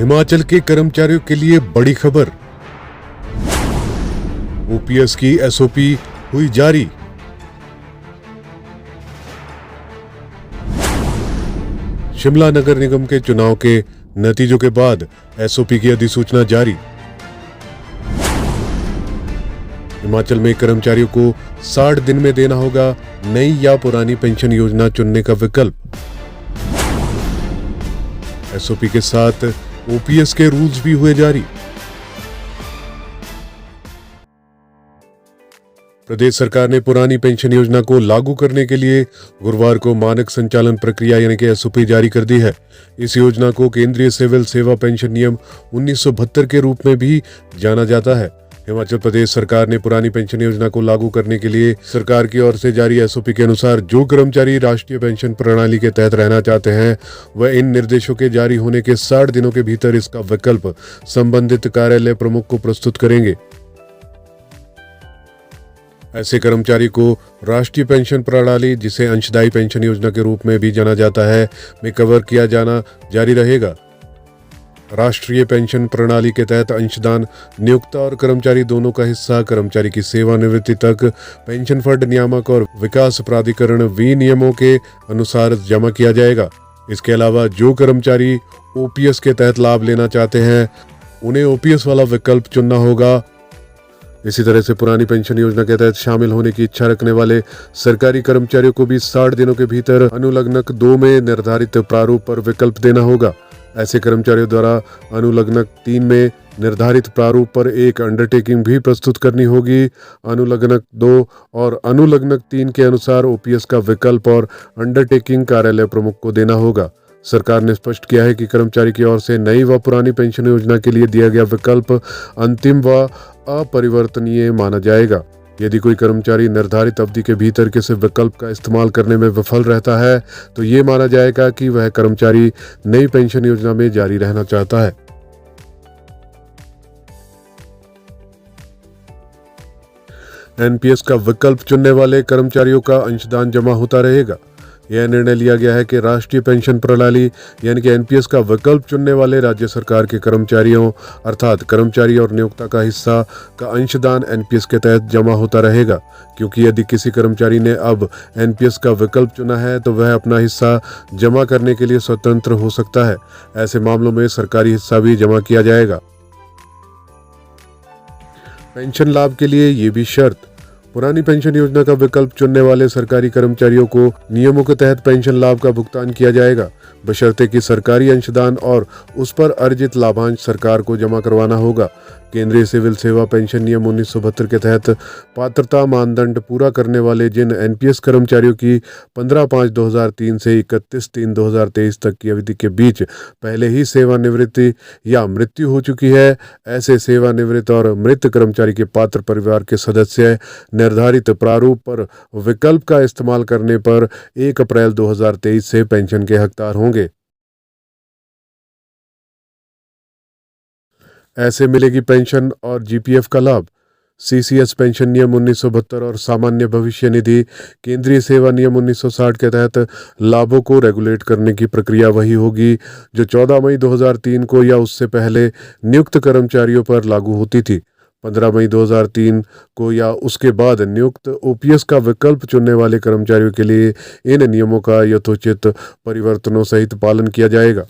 हिमाचल के कर्मचारियों के लिए बड़ी खबर। ओपीएस की एसओपी हुई जारी। शिमला नगर निगम के चुनाव के नतीजों के बाद एसओपी की अधिसूचना जारी। हिमाचल में कर्मचारियों को 60 दिन में देना होगा नई या पुरानी पेंशन योजना चुनने का विकल्प। एसओपी के साथ ओपीएस के रूल्स भी हुए जारी। प्रदेश सरकार ने पुरानी पेंशन योजना को लागू करने के लिए गुरुवार को मानक संचालन प्रक्रिया यानी कि एसओपी जारी कर दी है। इस योजना को केंद्रीय सिविल सेवा पेंशन नियम 1972 के रूप में भी जाना जाता है। हिमाचल प्रदेश सरकार ने पुरानी पेंशन योजना को लागू करने के लिए सरकार की ओर से जारी एसओपी के अनुसार जो कर्मचारी राष्ट्रीय पेंशन प्रणाली के तहत रहना चाहते हैं वह इन निर्देशों के जारी होने के 60 दिनों के भीतर इसका विकल्प संबंधित कार्यालय प्रमुख को प्रस्तुत करेंगे। ऐसे कर्मचारी को राष्ट्रीय पेंशन प्रणाली, जिसे अंशदायी पेंशन योजना के रूप में भी जाना जाता है, में कवर किया जाना जारी रहेगा। राष्ट्रीय पेंशन प्रणाली के तहत अंशदान नियोक्ता और कर्मचारी दोनों का हिस्सा कर्मचारी की सेवानिवृत्ति तक पेंशन फंड नियामक और विकास प्राधिकरण विनियमों के अनुसार जमा किया जाएगा। इसके अलावा जो कर्मचारी ओपीएस के तहत लाभ लेना चाहते हैं उन्हें ओपीएस वाला विकल्प चुनना होगा। इसी तरह से पुरानी पेंशन योजना के तहत शामिल होने की इच्छा रखने वाले सरकारी कर्मचारियों को भी 60 दिनों के भीतर अनुलग्नक 2 में निर्धारित प्रारूप पर विकल्प देना होगा। ऐसे कर्मचारियों द्वारा अनुलग्नक 3 में निर्धारित प्रारूप पर एक अंडरटेकिंग भी प्रस्तुत करनी होगी। अनुलग्नक 2 और अनुलग्नक 3 के अनुसार ओपीएस का विकल्प और अंडरटेकिंग कार्यालय प्रमुख को देना होगा। सरकार ने स्पष्ट किया है कि कर्मचारी की ओर से नई व पुरानी पेंशन योजना के लिए दिया गया विकल्प अंतिम व अपरिवर्तनीय माना जाएगा। यदि कोई कर्मचारी निर्धारित अवधि के भीतर किसी विकल्प का इस्तेमाल करने में विफल रहता है तो ये माना जाएगा कि वह कर्मचारी नई पेंशन योजना में जारी रहना चाहता है। एनपीएस का विकल्प चुनने वाले कर्मचारियों का अंशदान जमा होता रहेगा। यह निर्णय लिया गया है कि राष्ट्रीय पेंशन प्रणाली यानी कि एनपीएस का विकल्प चुनने वाले राज्य सरकार के कर्मचारियों अर्थात कर्मचारी और नियोक्ता का हिस्सा का अंशदान एनपीएस के तहत जमा होता रहेगा, क्योंकि यदि किसी कर्मचारी ने अब एनपीएस का विकल्प चुना है तो वह अपना हिस्सा जमा करने के लिए स्वतंत्र हो सकता है। ऐसे मामलों में सरकारी हिस्सा भी जमा किया जाएगा। पेंशन लाभ के लिए ये भी शर्त। पुरानी पेंशन योजना का विकल्प चुनने वाले सरकारी कर्मचारियों को नियमों के तहत पेंशन लाभ का भुगतान किया जाएगा, बशर्ते कि सरकारी अंशदान और उस पर अर्जित लाभांश सरकार को जमा करवाना होगा। केंद्रीय सिविल सेवा पेंशन नियम 1972 के तहत पात्रता मानदंड पूरा करने वाले जिन एनपीएस कर्मचारियों की 15/5/2003 से 31/3/2023 तक की अवधि के बीच पहले ही सेवानिवृत्ति या मृत्यु हो चुकी है, ऐसे सेवानिवृत्त और मृत कर्मचारी के पात्र परिवार के सदस्य निर्धारित प्रारूप पर विकल्प का इस्तेमाल करने पर 1 अप्रैल 2023 से पेंशन के हकदार होंगे। ऐसे मिलेगी पेंशन और जीपीएफ का लाभ। सीसीएस पेंशन नियम 1972 और सामान्य भविष्य निधि केंद्रीय सेवा नियम 1960 के तहत लाभों को रेगुलेट करने की प्रक्रिया वही होगी जो 14 मई 2003 को या उससे पहले नियुक्त कर्मचारियों पर लागू होती थी। 15 मई 2003 को या उसके बाद नियुक्त ओपीएस का विकल्प चुनने वाले कर्मचारियों के लिए इन नियमों का यथोचित परिवर्तनों सहित पालन किया जाएगा।